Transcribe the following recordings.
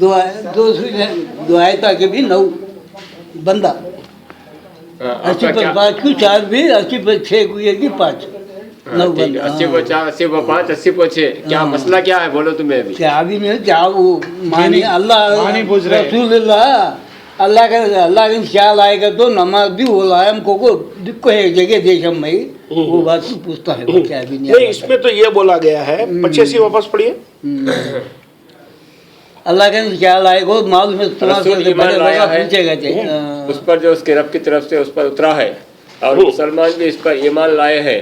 दो आयता के भी 9 बंदा, 80 पर 5 को 4 भी, 80 पर 6 को ये की 5, 9 बंदा। 80 पर 4, 80 पर 5, 80 पर 6। क्या मसला क्या है बोलो तुम्हें अभी? क्या अभी नहीं, क्या वो मानी अल्लाह रसूलुल्लाह अल्लाह का ख्याल आएगा तो नमाज भी हो रहा है हमको को दिक्को है एक जगह देशम में, वो बात तो पूछता है क्या अभी नहीं। इसमें तो ये बोला गया है 85 वापस पढ़िए। अल्लाह का ख्याल आएगा मालूम है पूछेगा उस पर जो उसके रब की तरफ से उस पर उतरा है, और मुसलमान भी इस पर ईमान लाए हैं,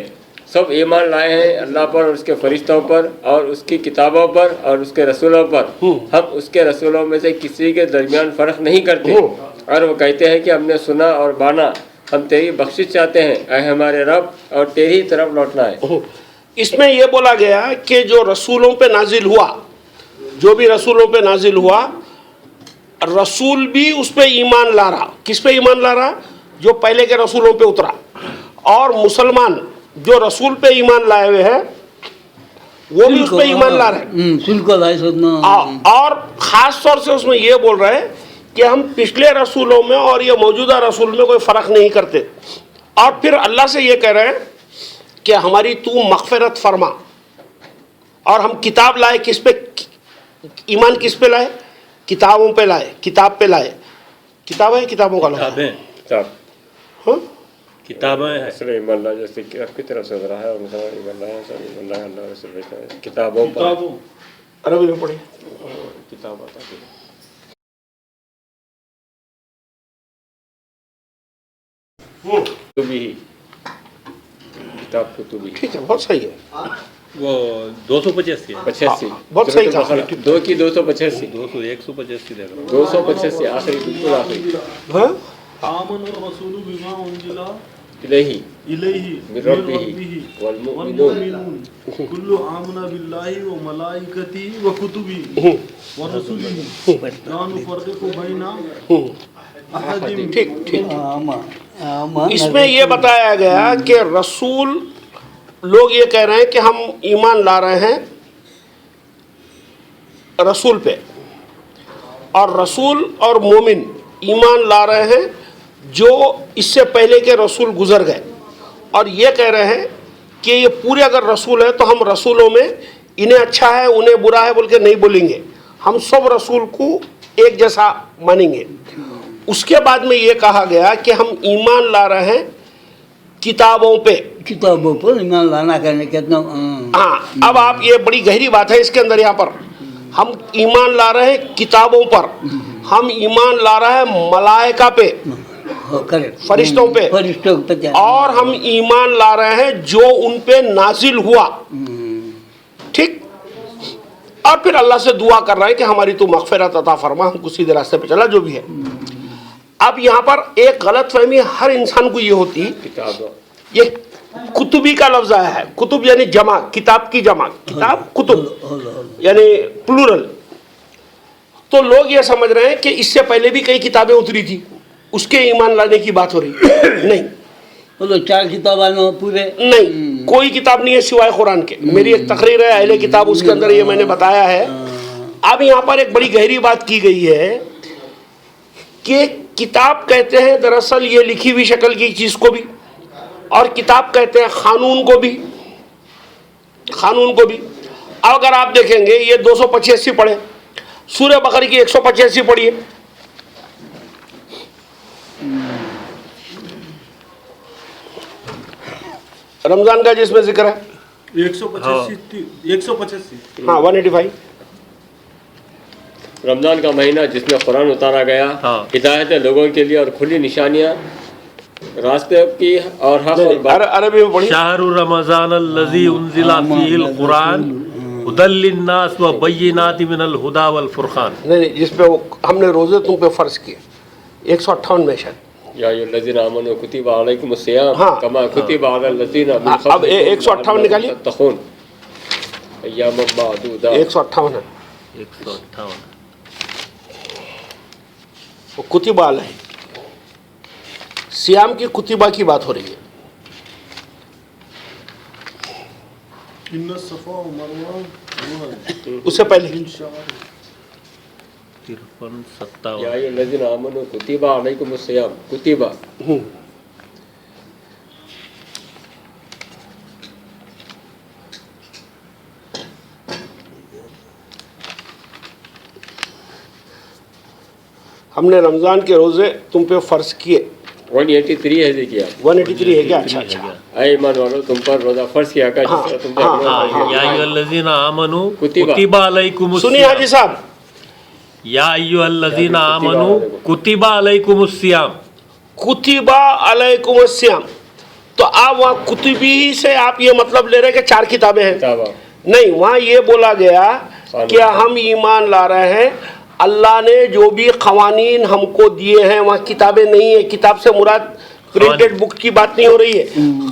सब ईमान लाए हैं अल्लाह पर और उसके फरिश्तों पर और उसकी किताबों पर और उसके रसूलों पर। हम उसके रसूलों में से किसी के दरमियान फ़र्क नहीं करते, और वो कहते हैं कि हमने सुना और माना, हम तेरी बख्शिश चाहते हैं ऐ हमारे रब, और तेरी ही तरफ लौटना है। इसमें यह बोला गया कि जो रसूलों पे नाजिल हुआ, जो भी रसूलों पे नाजिल हुआ, रसूल भी उस पे ईमान ला रहा। किस पे ईमान ला रहा? जो पहले के रसूलों पे उतरा। और मुसलमान जो रसूल पे ईमान लाए हुए हैं वो भी उस पे ईमान ला रहे हैं। और खास तौर से उसमें ये बोल रहे हैं कि हम पिछले रसूलों में और ये मौजूदा रसूल में कोई फ़र्क नहीं करते। और फिर अल्लाह से ये कह रहे हैं कि हमारी तू मग़फ़िरत फरमा। और हम किताब लाए, किस पे ईमान, किस पे लाए? किताबों पे लाए, किताब पे लाए। किताब है, किताबों का किताब, हाँ किताबें है ईमान ला, जैसे कि आपकी तरफ से उतरा है और मुसलमान ईमान लाए हैं, सब ईमान लाए अल्लाह से किताबों पर। अरबी में पढ़िए किताब आता है कुतुबी, किताब कुतुबी। ठीक है, बहुत सही है। वो 285 85 बहुत सही कहा। 2 की 285 185 देख रहा हूँ। 285 आखिरी, बिल्कुल आखिरी। हाँ, आमन रसूलु बिमा उनजिला इलैहि इलैहि मिन रब्बिही वल मुमिनून कुल्लु आमना बिल्लाहि व मलाइकतिही व कुतुबिही व रसूलिही ला नुफर्रिकु बैना अहदिम। ठीक ठीक। इसमें ये बताया गया कि रसूल, लोग ये कह रहे हैं कि हम ईमान ला रहे हैं रसूल पे, और रसूल और मोमिन ईमान ला रहे हैं जो इससे पहले के रसूल गुजर गए। और ये कह रहे हैं कि ये पूरे अगर रसूल है तो हम रसूलों में इन्हें अच्छा है उन्हें बुरा है बोल के नहीं बोलेंगे, हम सब रसूल को एक जैसा मानेंगे। उसके बाद में ये कहा गया कि हम ईमान ला रहे हैं किताबों पे। किताबों पर ईमान लाना करने कितना। हाँ, अब आप, ये बड़ी गहरी बात है इसके अंदर। यहाँ पर हम ईमान ला रहे हैं किताबों पर, हम ईमान ला रहे हैं मलाइका पे, फरिश्तों पे, और हम ईमान ला रहे हैं जो उन पे नाजिल हुआ। ठीक। और फिर अल्लाह से दुआ कर रहे हैं कि हमारी तू मग़फ़िरत अता फरमा, हमको सीधे रास्ते पे चला, जो भी है। अब यहाँ पर एक गलतफहमी हर इंसान को ये होती है, ये कुतुबी का लफ्ज़ आया है। कुतुब यानी जमा, किताब की जमा, किताब कुतुब यानी प्लूरल। तो लोग ये समझ रहे हैं कि इससे पहले भी कई किताबें उतरी थी, उसके ईमान लाने की बात हो रही है। नहीं, बोलो 4 किताबें पूरे नहीं, कोई किताब नहीं है सिवाय कुरान के। मेरी एक तकरीर है अहले किताब, उसके अंदर ये मैंने बताया है। अब यहाँ पर एक बड़ी गहरी बात की गई है कि किताब कहते हैं दरअसल ये लिखी हुई शक्ल की चीज़ को भी, और किताब कहते हैं कानून को भी, कानून को भी। अब अगर आप देखेंगे ये 285 पढ़े, सूरह बकरा की 185 पढ़िए। रमजान का जिसमें जिक्र है 185 हाँ 185। रमजान का महीना जिसमें कुरान उतारा गया, हिदायत लोगों के लिए और खुली निशानियाँ रास्ते की और हक और अरबी में पढ़िए। शाहरु रमज़ान अल्लज़ी उन्ज़िला फ़ीहिल कुरान हुदल लिन्नास व बय्यिनातिन मिनल हुदा वल फुरक़ान। नहीं, जिस पे वो हमने रोजे तुम पे फर्ज किए 158 में शायद। या अय्युहल्लज़ीना आमनू कुतिबा अलैकुमुस्सियाम कमा कुतिबा अलल लज़ीना मिन क़ब्लिकुम। अब 158 निकालिए। तख़ून अय्यामम मादूदा। 158 है, 158 वो कुतिबा अलैह, सियाम की कुतिबा की बात हो रही है। इन्ना सफ़ा व मरवा उससे पहले 53, या 57. अय्युहल्लज़ीना आमनू कुतिबा अलैकुमुस्सियाम कुतिबा हमने रमज़ान के रोज़े तुम पे फ़र्ज किए। 183 है देखिए आप 183 है क्या? अच्छा अच्छा। ऐ ईमान वालों तुम पर रोजा फर्ज किया का जिस तरह तुम पे अपना फर्ज किया। या अय्युहल्लज़ीना आमनू कुतिबा। कुतिबा अलैकुमुस सुनिए हाजी साहब, या अय्युहल्लज़ीना आमनू कुतिबा अलैकुमुस्सियाम। कुतिबा अलैकुमुस्सियाम, तो आप वहाँ कुतुबी से आप ये मतलब ले रहे हैं कि 4 किताबें हैं? किताब नहीं, वहाँ ये बोला गया कि हम ईमान ला रहे हैं अल्लाह ने जो भी क़वानीन हमको दिए हैं, वहाँ किताबें नहीं है। किताब से मुराद प्रिंटेड बुक की बात नहीं हो रही है,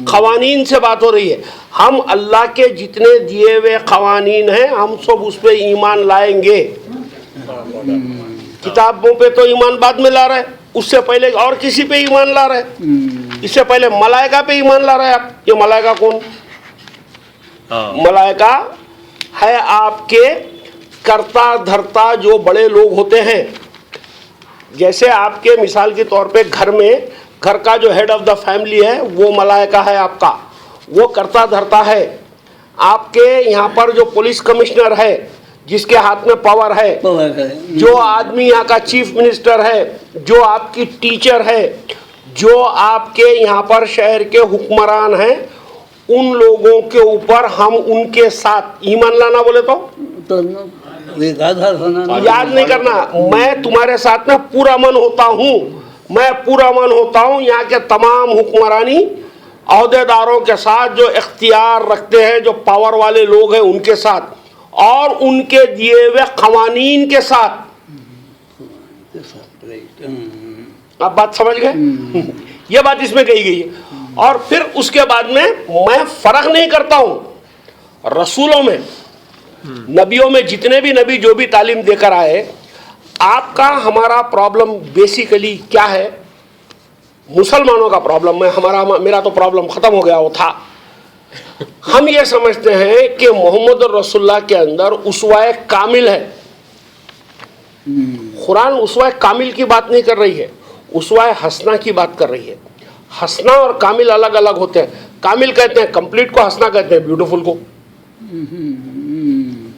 क़वानीन से बात हो रही है। हम अल्लाह के जितने दिए हुए क़वानीन हैं हम सब उस पर ईमान लाएंगे। किताबों पे तो ईमान बाद में ला रहे हैं, उससे पहले और किसी पे ईमान ला रहे हैं। इससे पहले मलाइका पे ईमान ला रहे हैं आप। ये मलाइका कौन? मलाइका है आपके करता धरता जो बड़े लोग होते हैं। जैसे आपके मिसाल के तौर पे घर में घर का जो हेड ऑफ द फैमिली है वो मलाइका है आपका, वो करता धरता है। आपके यहाँ पर जो पुलिस कमिश्नर है जिसके हाथ में पावर है, जो आदमी यहाँ का चीफ मिनिस्टर है, जो आपकी टीचर है, जो आपके यहाँ पर शहर के हुक्मरान हैं, उन लोगों के ऊपर हम उनके साथ ईमान लाना बोले तो याद नहीं करना। मैं तुम्हारे साथ में पूरा मन होता हूँ, मैं पूरा मन होता हूँ यहाँ के तमाम हुक्मरानी अहदेदारों के साथ, जो इख्तियार रखते हैं, जो पावर वाले लोग हैं उनके साथ, और उनके दिए हुए क़वानीन के साथ। आप बात समझ गए? ये बात इसमें कही गई है। और फिर उसके बाद में मैं फर्क नहीं करता हूं रसूलों में, नबियों में, जितने भी नबी जो भी तालीम देकर आए। आपका हमारा प्रॉब्लम बेसिकली क्या है? मुसलमानों का प्रॉब्लम है, मेरा तो प्रॉब्लम खत्म हो गया, वो था। हम ये समझते हैं कि मोहम्मद रसूलुल्लाह के अंदर उसवाए कामिल है। कुरान उसवाए कामिल की बात नहीं कर रही है, उसवाए हसना की बात कर रही है। हसना और कामिल अलग अलग होते हैं। कामिल कहते हैं कंप्लीट को, हसना कहते हैं ब्यूटीफुल को।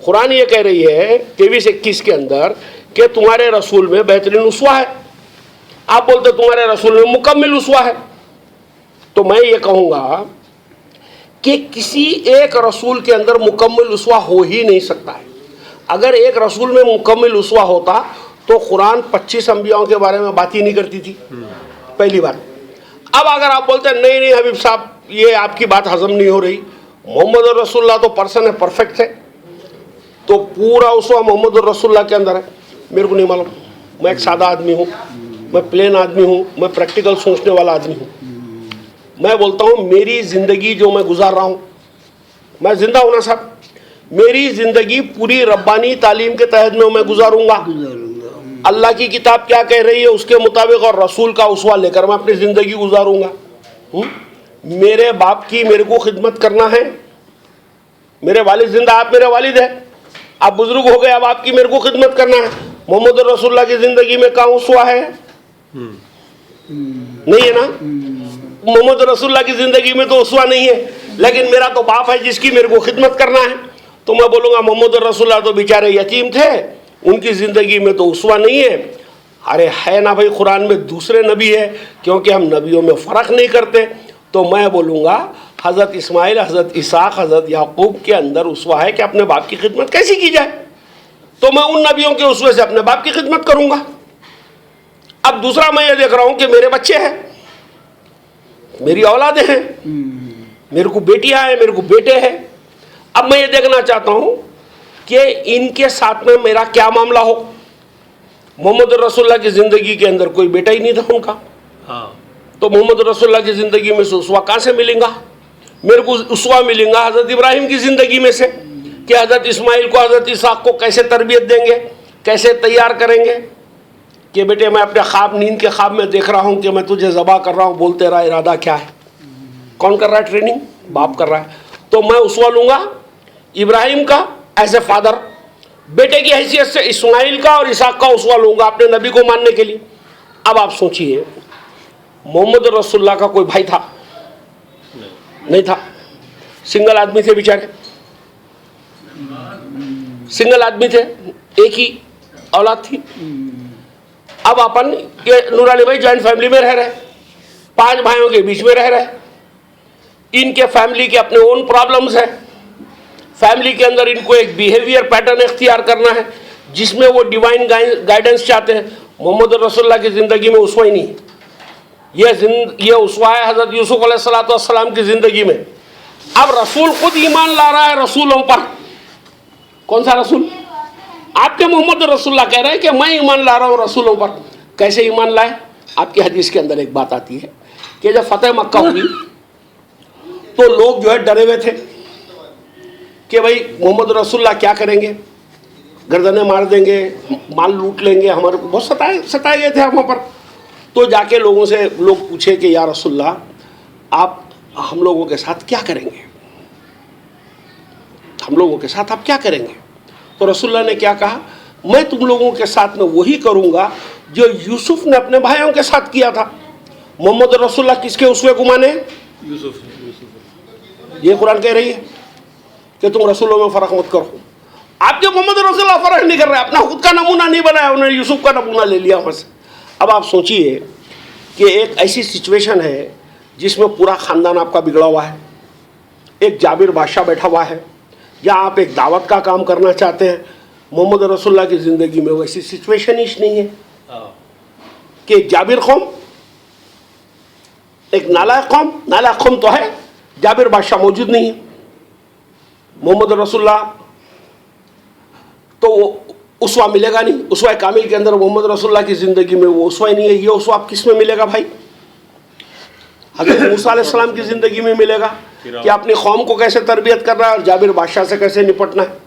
कुरान ये कह रही है 23-21 के अंदर कि तुम्हारे रसूल में बेहतरीन उसवा है। आप बोलते तुम्हारे रसूल में मुकम्मिल उसवा है। तो मैं ये कहूँगा कि किसी एक रसूल के अंदर मुकम्मिल उसवा हो ही नहीं सकता है। अगर एक रसूल में मुकम्मिल उसवा होता तो कुरान 25 अंबियाओं के बारे में बात ही नहीं करती थी, पहली बात। अब अगर आप बोलते हैं नहीं नहीं हबीब साहब ये आपकी बात हजम नहीं हो रही, मोहम्मद रसूलुल्लाह तो पर्सन है, परफेक्ट है, तो पूरा उसवा मोहम्मद रसूलुल्लाह के अंदर है। मेरे को नहीं मालूम, मैं एक सादा आदमी हूँ, मैं प्लेन आदमी हूँ, मैं प्रैक्टिकल सोचने वाला आदमी हूँ। मैं बोलता हूँ मेरी ज़िंदगी जो मैं गुजार रहा हूँ, मैं जिंदा हूँ ना साहब, मेरी ज़िंदगी पूरी रब्बानी तालीम के तहत में मैं गुजारूंगा। अल्लाह की किताब क्या कह रही है उसके मुताबिक और रसूल का उसवा लेकर मैं अपनी ज़िंदगी गुजारूंगा। मेरे बाप की मेरे को खिदमत करना है। मेरे वालिद जिंदा, आप मेरे वालिद है, आप बुजुर्ग हो गए, अब आपकी मेरे को खिदमत करना है। मोहम्मद रसूलुल्लाह की ज़िंदगी में कहाँ उसवा है? नहीं है ना। मोहम्मद रसूलुल्लाह की ज़िंदगी में तो उसवा नहीं है, लेकिन मेरा तो बाप है जिसकी मेरे को खिदमत करना है। तो मैं बोलूँगा मोहम्मद रसूलुल्लाह तो बेचारे यतीम थे, उनकी ज़िंदगी में तो उसवा नहीं है। अरे है ना भाई, कुरान में दूसरे नबी है, क्योंकि हम नबियों में फ़र्क नहीं करते। तो मैं बोलूँगा हज़रत इस्माइल, हज़रत इसहाक़, हज़रत याकूब के अंदर उसवा है कि अपने बाप की खिदमत कैसी की जाए। तो मैं उन नबियों के उसवे से अपने बाप की खिदमत करूँगा। अब दूसरा मैं ये देख रहा हूँ कि मेरे बच्चे हैं, मेरी औलादें हैं, मेरे को बेटियाँ हैं, मेरे को बेटे हैं। अब मैं ये देखना चाहता हूँ कि इनके साथ में मेरा क्या मामला हो। मोहम्मद रसूलुल्लाह की ज़िंदगी के अंदर कोई बेटा ही नहीं था उनका, तो मोहम्मद रसूलुल्लाह की ज़िंदगी में से उसवा कहाँ से मिलेगा? मेरे को उसवा मिलेगा हज़रत इब्राहिम की ज़िंदगी में से, कि हज़रत इस्माइल को, हज़रत इसहाक़ को कैसे तरबियत देंगे, कैसे तैयार करेंगे कि बेटे मैं अपने ख्वाब, नींद के ख्वाब में देख रहा हूँ कि मैं तुझे ज़बा कर रहा हूँ, बोलते रहा इरादा क्या है? कौन कर रहा है ट्रेनिंग? बाप कर रहा है। तो मैं उसवा लूँगा इब्राहिम का एज ए फादर, बेटे की हैसियत से इस्माइल का और इसहाक का उसवा लूंगा अपने नबी को मानने के लिए। अब आप सोचिए, मोहम्मद रसूलुल्लाह का कोई भाई था? नहीं था, सिंगल आदमी थे बेचारे, सिंगल आदमी थे, एक ही औलाद थी। अब अपन ये नूरानी भाई जॉइंट फैमिली में रह रहे, 5 भाइयों के बीच में रह रहे, इनके फैमिली के अपने ओन प्रॉब्लम्स है, फैमिली के अंदर इनको एक बिहेवियर पैटर्न इख्तियार करना है जिसमें वो डिवाइन गाइडेंस चाहते हैं। मोहम्मद रसूलुल्लाह की ज़िंदगी में उसवा ही नहीं, ये उसवा है हज़रत यूसुफ अलैहिस्सलाम की ज़िंदगी में। अब रसूल खुद ईमान ला रहा है रसूलों पर। कौन सा रसूल? आपके मोहम्मद रसूलुल्लाह कह रहे हैं कि मैं ईमान ला रहा हूँ रसूलों पर। कैसे ईमान लाए? आपकी हदीस के अंदर एक बात आती है कि जब फतेह मक्का हुई तो लोग जो है डरे हुए थे कि भाई मोहम्मद रसूलुल्लाह क्या करेंगे, गर्दनें मार देंगे, माल लूट लेंगे, हमारे को बहुत सताए गए थे हम पर। तो जाके लोगों से लोग पूछे कि या रसूलुल्लाह आप हम लोगों के साथ क्या करेंगे, हम लोगों के साथ आप क्या करेंगे? तो रसूलुल्लाह ने क्या कहा, मैं तुम लोगों के साथ में वही करूंगा जो यूसुफ ने अपने भाइयों के साथ किया था। मोहम्मद रसूलुल्लाह किसके उसवे को माने? यूसुफ। ये कुरान कह रही है कि तुम रसूलों में फर्क मत करो। आपके मोहम्मद रसूलुल्लाह फर्क नहीं कर रहे, अपना खुद का नमूना नहीं बनाया, उन्होंने यूसुफ का नमूना ले लिया वहाँ से। अब आप सोचिए कि एक ऐसी सिचुएशन है जिसमें पूरा ख़ानदान आपका बिगड़ा हुआ है, एक जाबिर बादशाह बैठा हुआ है, या आप एक दावत का काम करना चाहते हैं। मोहम्मद रसूलुल्लाह की ज़िंदगी में वैसी सिचुएशन ही नहीं है कि एक जाबिर कौम, एक नालायक कौम तो है, जाबिर बादशाह मौजूद नहीं है। मोहम्मद रसूलुल्लाह तो उसवा मिलेगा नहीं, उसवा कामिल के अंदर मोहम्मद रसूलुल्लाह की ज़िंदगी में वो उसवा ही नहीं है। ये उसवा आप किस में मिलेगा भाई? हज़रत मूसा अलैहिस्सलाम की ज़िंदगी में मिलेगा कि अपनी कौम को कैसे तरबियत करना है और जाबिर बादशाह से कैसे निपटना है।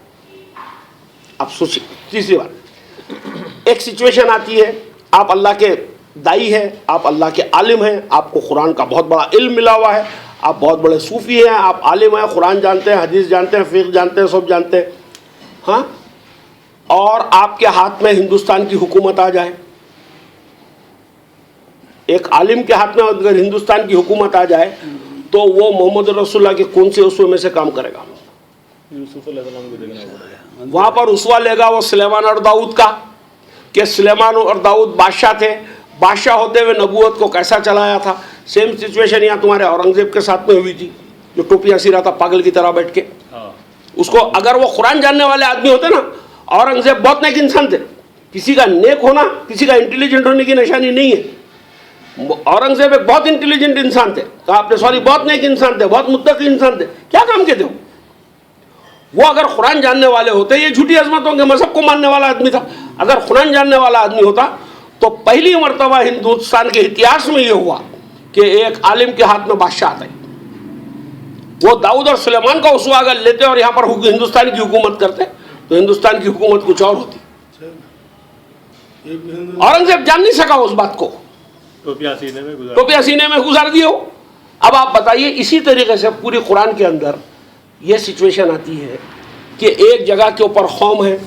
आप सोचिए। तीसरी बात, एक सिचुएशन आती है, आप अल्लाह के दाई हैं, आप अल्लाह के आलिम हैं, आपको कुरान का बहुत बड़ा इल्म मिला हुआ है, आप बहुत बड़े सूफ़ी हैं, आप आलिम हैं, कुरान जानते हैं, हदीस जानते हैं, फ़िक़्ह जानते हैं, सब जानते हैं, हाँ, और आपके हाथ में हिंदुस्तान की हुकूमत आ जाए। एक आलिम के हाथ में अगर हिंदुस्तान की हुकूमत आ जाए तो वो मोहम्मद रसूलुल्लाह के कौन से उसवे में से काम करेगा? वहाँ पर उसवा लेगा वो सुलेमान और दाऊद का, कि सुलेमान और दाऊद बादशाह थे, बादशाह होते हुए नबूवत को कैसा चलाया था। सेम सिचुएशन यहाँ तुम्हारे औरंगजेब के साथ में हुई थी, जो टोपियाँ सी रहा था पागल की तरह बैठ के। उसको अगर वो कुरान जानने वाले आदमी होते ना, औरंगजेब बहुत नेक इंसान थे, किसी का नेक होना किसी का इंटेलिजेंट होने की निशानी नहीं है। औरंगजेब एक बहुत इंटेलिजेंट इंसान थे, कहा आपने, सॉरी, बहुत नेक इंसान थे, बहुत मुत्तकी इंसान थे, क्या काम के थे वो अगर कुरान जानने वाले होते, ये झूठी अजमतों के मजहब को मानने वाला आदमी था, अगर कुरान जानने वाला आदमी होता तो पहली मरतबा हिंदुस्तान के इतिहास में ये हुआ कि एक आलिम के हाथ में बादशाह आता है। वो दाऊद और सुलेमान का उसवा अगर लेते और यहाँ पर हिंदुस्तान की हुकूमत करते तो हिंदुस्तान की हुकूमत कुछ और होती। औरंगजेब जान नहीं सका उस बात को, टोपियां सीने में गुजार दिए हो। अब आप बताइए, इसी तरीके से पूरी कुरान के अंदर ये सिचुएशन आती है कि एक जगह के ऊपर कौम है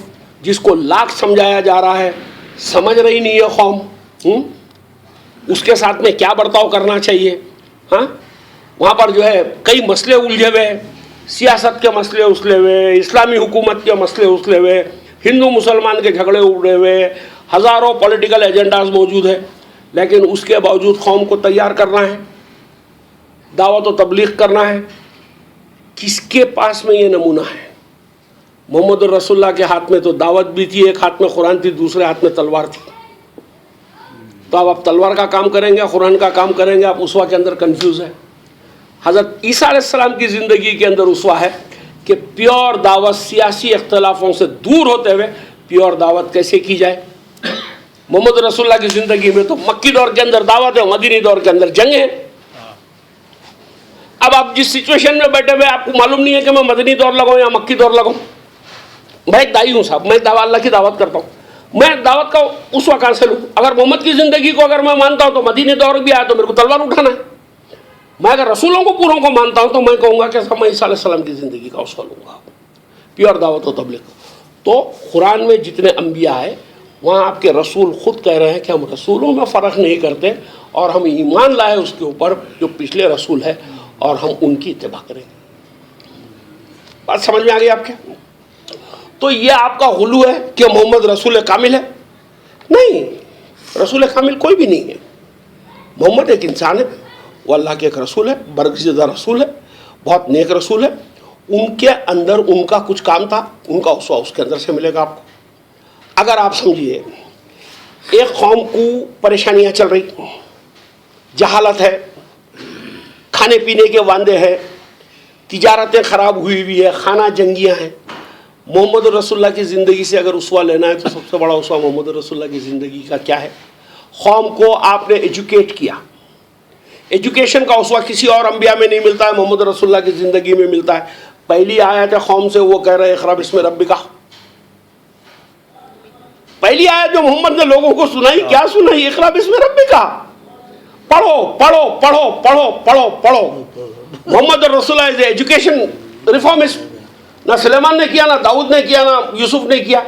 जिसको लाख समझाया जा रहा है, समझ रही नहीं है कौम, उसके साथ में क्या बर्ताव करना चाहिए। हाँ, वहाँ पर जो है कई मसले उलझे हुए, सियासत के मसले उछले हुए, इस्लामी हुकूमत के मसले उछले हुए, हिंदू मुसलमान के झगड़े उड़े हुए, हज़ारों पॉलिटिकल एजेंडाज मौजूद है, लेकिन उसके बावजूद कौम को तैयार करना है, दावत व तबलीग करना है। किसके पास में ये नमूना है? मोहम्मद रसूलुल्लाह के हाथ में तो दावत भी थी, एक हाथ में कुरान थी, दूसरे हाथ में तलवार थी। तो अब आप तलवार का काम करेंगे, कुरान का काम करेंगे, आप उसवा के अंदर कंफ्यूज है। हज़रत ईसा अलैहिस्सलाम की ज़िंदगी के अंदर उसवा है कि प्योर दावत, सियासी इख्तलाफों से दूर होते हुए प्योर दावत कैसे की जाए। मोहम्मद रसूलुल्लाह की ज़िंदगी में तो मक्की दौर के अंदर दावत है, मदीनी दौर के अंदर जंग है। अब आप जिस सिचुएशन में बैठे हुए, आपको मालूम नहीं है कि मैं मदनी दौर लगाऊं या मक्की दौर लगाऊं। मैं एक दाई हूँ साहब, मैं अल्लाह की दावत करता हूँ, मैं दावत का उसवा कहाँ से लूँ? अगर मोहम्मद की ज़िंदगी को अगर मैं मानता हूँ तो मदीनी दौर भी आया तो मेरे को तलवार उठाना है। मैं अगर रसूलों को पूरों को मानता हूँ तो मैं कहूँगा कि मैं ईसा अलैहिस्सलाम की ज़िंदगी का उसवा लूँगा, प्योर दावत व तबलीग। تو قرآن میں جتنے انبیاء ہیں وہاں آپ کے رسول خود کہہ رہے ہیں کہ ہم رسولوں میں فرق نہیں کرتے اور ہم ایمان لائے اس کے اوپر جو پچھلے رسول ہے اور ہم ان کی اتباع کریں گے. بات سمجھ میں آ گئی آپ کے؟ تو یہ آپ کا غلو ہے کہ محمد رسول کامل ہے؟ نہیں، رسول کامل کوئی بھی نہیں ہے. محمد ایک انسان ہے، وہ اللہ کے ایک رسول ہے، برگزیدہ رسول ہے، بہت نیک رسول ہے. ان کے اندر ان کا کچھ کام تھا، ان کا اسوہ اس کے اندر سے ملے گا آپ کو. اگر آپ سمجھیے ایک قوم کو پریشانیاں چل رہی، جہالت ہے، کھانے پینے کے واندے ہیں، تجارتیں خراب ہوئی ہے، خانہ جنگیاں ہیں. محمد رسول اللہ کی زندگی سے اگر اسوہ لینا ہے تو سب سے بڑا اسوہ محمد رسول اللہ کی زندگی کا کیا ہے؟ قوم کو آپ نے ایجوکیٹ کیا. ایجوکیشن کا اسوہ کسی اور انبیاء میں نہیں ملتا ہے، محمد رسول اللہ کی زندگی میں ملتا ہے. پہلی آیت ہے قوم سے، وہ کہہ رہے اقرا بسم ربک. پہلی آیت جو محمد نے لوگوں کو سنائی، کیا سنائی؟ اقرا بسم ربک. پڑھو پڑھو پڑھو پڑھو پڑھو پڑھو. محمد رسول اللہ ایجوکیشن ریفارمسٹ. نہ سلیمان نے کیا، نہ داؤد نے کیا، نہ یوسف نے کیا.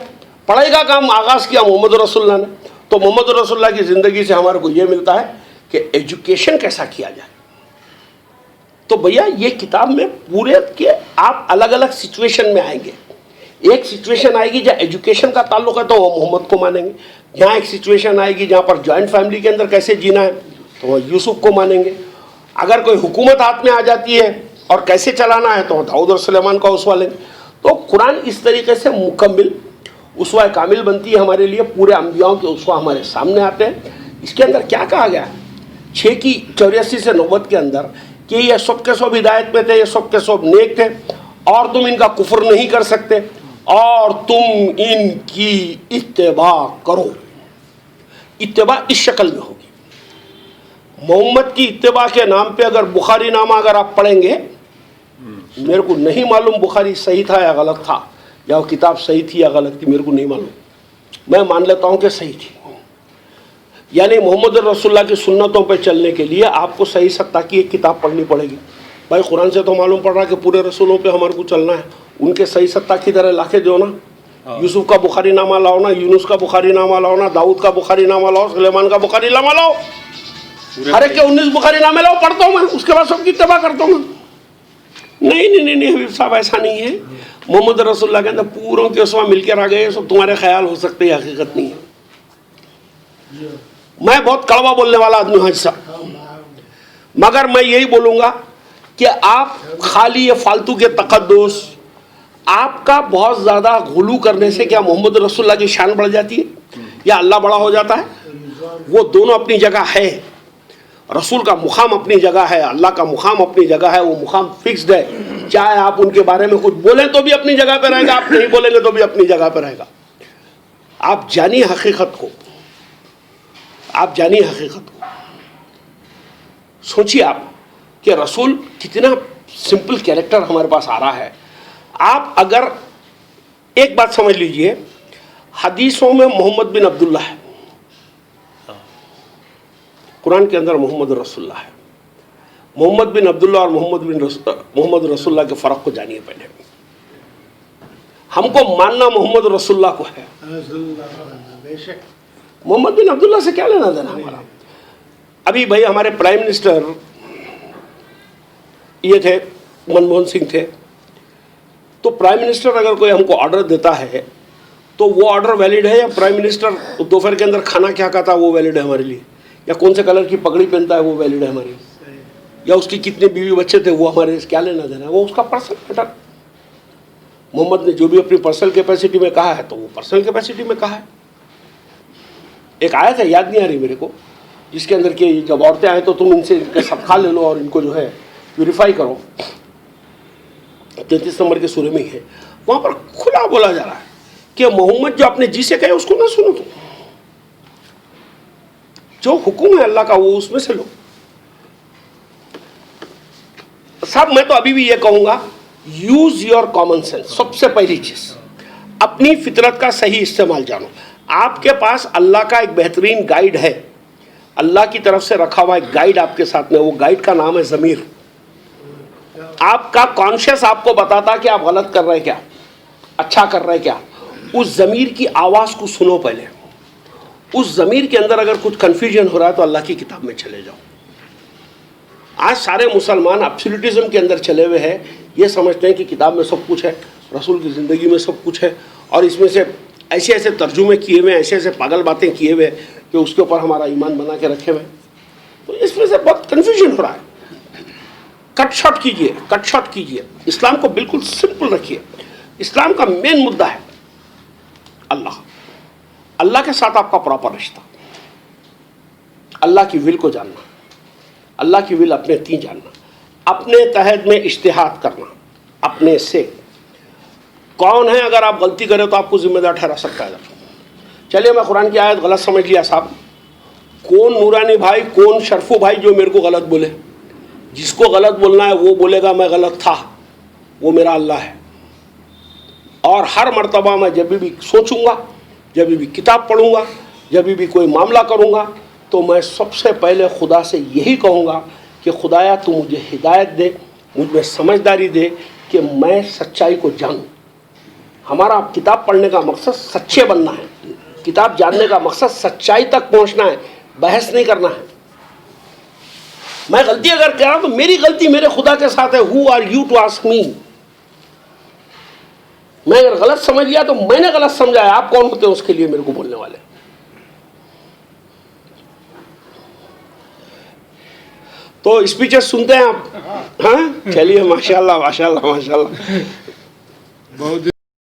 پڑھائی کا کام آغاز کیا محمد رسول اللہ نے. تو محمد رسول اللہ کی زندگی سے ہمارے کو یہ ملتا ہے کہ ایجوکیشن کیسا کیا جائے. تو بھیا یہ کتاب میں پورے کے آپ الگ الگ سچویشن میں آئیں گے. ایک سچویشن آئے گی جہاں ایجوکیشن کا تعلق ہے تو وہ محمد کو مانیں گے. جہاں ایک سچویشن آئے گی جہاں پر جوائنٹ فیملی کے اندر کیسے جینا ہے تو وہ یوسف کو مانیں گے. اگر کوئی حکومت ہاتھ میں آ جاتی ہے اور کیسے چلانا ہے تو داؤد اور سلیمان کا اسوہ لیں گے. تو قرآن اس طریقے سے مکمل اسوہ کامل بنتی ہے ہمارے لیے. پورے انبیاءوں کے اسوہ ہمارے سامنے آتے ہیں. اس کے اندر کیا کہا گیا 6 کی 84 سے 90 کے اندر کہ یہ سب کے سب ہدایت پہ تھے، یہ سب کے سب نیک تھے اور تم ان کا کفر نہیں کر سکتے اور تم ان کی اتباع کرو. اتباع اس شکل میں ہوگی. محمد کی اتباع کے نام پہ اگر بخاری نامہ اگر آپ پڑھیں گے، میرے کو نہیں معلوم بخاری صحیح تھا یا غلط تھا، یا وہ کتاب صحیح تھی یا غلط تھی، میرے کو نہیں معلوم. میں مان لیتا ہوں کہ صحیح تھی. یعنی محمد رسول اللہ کی سنتوں پہ چلنے کے لیے آپ کو صحیح سطح کی ایک کتاب پڑھنی پڑے گی. بھائی قرآن سے تو معلوم پڑ رہا ہے کہ پورے رسولوں پہ ہمارے کو چلنا ہے. ان کے صحیح سطح کی طرح لا کے جو نا، یوسف کا بخاری نامہ لاؤ نا، یونس کا بخاری نامہ لاؤ نا، داؤد کا بخاری نامہ لاؤ، سلیمان کا بخاری نامہ لاؤ، ہر ایک کے 19 بخاری نامے لاؤ، پڑھتا ہوں میں، اس کے بعد سب کی اتباع کرتا ہوں میں. نہیں حبیب صاحب ایسا نہیں ہے. محمد رسول اللہ کے اندر پوروں کے اسوہ مل کر آ گئے. سب تمہارے خیال ہو سکتے ہیں، حقیقت نہیں ہے. میں بہت کڑوا بولنے والا آدمی ہوں حاجی صاحب، مگر میں یہی بولوں گا کہ آپ خالی یہ فالتو کے تقدس، آپ کا بہت زیادہ غلو کرنے سے کیا محمد رسول اللہ کی شان بڑھ جاتی ہے یا اللہ بڑا ہو جاتا ہے؟ وہ دونوں اپنی جگہ ہے. رسول کا مقام اپنی جگہ ہے، اللہ کا مقام اپنی جگہ ہے. وہ مقام فکسڈ ہے. چاہے آپ ان کے بارے میں کچھ بولیں تو بھی اپنی جگہ پہ رہے گا، آپ نہیں بولیں گے تو بھی اپنی جگہ پہ رہے گا. آپ جانی حقیقت کو، آپ جانی حقیقت کو. سوچیے آپ کہ رسول کتنا سمپل کیریکٹر ہمارے پاس آ رہا ہے. آپ اگر ایک بات سمجھ لیجئے، حدیثوں میں محمد بن عبداللہ ہے، قرآن کے اندر محمد رسول اللہ ہے. محمد بن عبداللہ اور محمد رسول اللہ کے فرق کو جانیے. پہلے ہم کو ماننا محمد رسول اللہ کو ہے. محمد بن عبداللہ سے کیا لینا دینا ہمارا؟ ابھی بھائی ہمارے پرائم منسٹر یہ تھے، منموہن سنگھ تھے. تو پرائم منسٹر اگر کوئی ہم کو آرڈر دیتا ہے تو وہ آرڈر ویلڈ ہے، یا پرائم منسٹر دوپہر کے اندر کھانا کیا کھاتا وہ ویلڈ ہے ہمارے لیے، یا کون سے کلر کی پگڑی پہنتا ہے وہ ویلڈ ہے ہمارے لیے، یا اس کی کتنے بیوی بچے تھے وہ ہمارے کیا لینا دینا ہے؟ وہ اس کا پرسنل میٹر. محمد نے جو بھی اپنی پرسنل کیپیسٹی میں کہا ہے تو وہ پرسنل کیپیسٹی میں کہا ہے. ایک آیت ہے، یاد نہیں آ رہی میرے کو، جس کے اندر کہ جب عورتیں آئیں تو تم ان سے صدقہ لے لو اور ان کو جو ہے پیوریفائی کرو. 33 نمبر کے سورے میں ہی ہے. وہاں پر کھلا بولا جا رہا ہے کہ محمد جو اپنے جی سے کہے اس کو نہ سنو، تو جو حکم ہے اللہ کا وہ اس میں سے لو. صاحب میں تو ابھی بھی یہ کہوں گا، یوز یور کامن سینس. سب سے پہلی چیز اپنی فطرت کا صحیح استعمال جانو. آپ کے پاس اللہ کا ایک بہترین گائیڈ ہے، اللہ کی طرف سے رکھا ہوا ایک گائیڈ آپ کے ساتھ میں. وہ گائیڈ کا نام ہے ضمیر. آپ کا کانشیس آپ کو بتاتا کہ آپ غلط کر رہے کیا، اچھا کر رہے کیا. उस ज़मीर की आवाज़ को सुनो पहले. उस ज़मीर के अंदर अगर कुछ कन्फ्यूजन हो रहा है तो अल्लाह की किताब में चले जाओ. आज सारे मुसलमान एब्सोल्यूटिज्म के अंदर चले हुए हैं, ये समझते हैं कि किताब में सब कुछ है, रसूल की ज़िंदगी में सब कुछ है, और इसमें से ऐसे ऐसे तर्जुमे किए हुए, ऐसे ऐसे पागल बातें किए हुए कि उसके ऊपर हमारा ईमान बना के रखे हुए. तो इसमें से बहुत कन्फ्यूजन हो रहा है. कट शॉट कीजिए, कट शॉट कीजिए. इस्लाम को बिल्कुल सिंपल रखिए. इस्लाम का मेन मुद्दा है अल्लाह. अल्लाह के साथ आपका प्रॉपर रिश्ता, अल्लाह की विल को जानना, अल्लाह की विल अपने तीन जानना, अपने तहत में इज्तिहाद करना, अपने से. कौन है अगर आप गलती करें तो आपको जिम्मेदार ठहरा सकता है. चलिए मैं कुरान की आयत गलत समझ लिया साहब, कौन नूरानी भाई, कौन शरफू भाई जो मेरे को गलत बोले? जिसको गलत बोलना है वो बोलेगा मैं गलत था, वो मेरा अल्लाह है. और हर मर्तबा मैं जब भी सोचूंगा, जब भी किताब पढ़ूंगा, जब भी कोई मामला करूंगा, तो मैं सबसे पहले खुदा से यही कहूँगा कि खुदाया तू मुझे हिदायत दे, मुझ में समझदारी दे कि मैं सच्चाई को जानूँ. हमारा किताब पढ़ने का मकसद सच्चे बनना है, किताब जानने का मकसद सच्चाई तक पहुँचना है, बहस नहीं करना है. मैं गलती अगर कर रहा हूँ तो मेरी गलती मेरे खुदा के साथ है. Who are you to ask me? मैं अगर गलत समझ लिया तो मैंने गलत समझा है, आप कौन होते हैं उसके लिए मेरे को बोलने वाले? तो स्पीचेस सुनते हैं आप? हाँ, चलिए माशाल्लाह माशाल्लाह माशाल्लाह.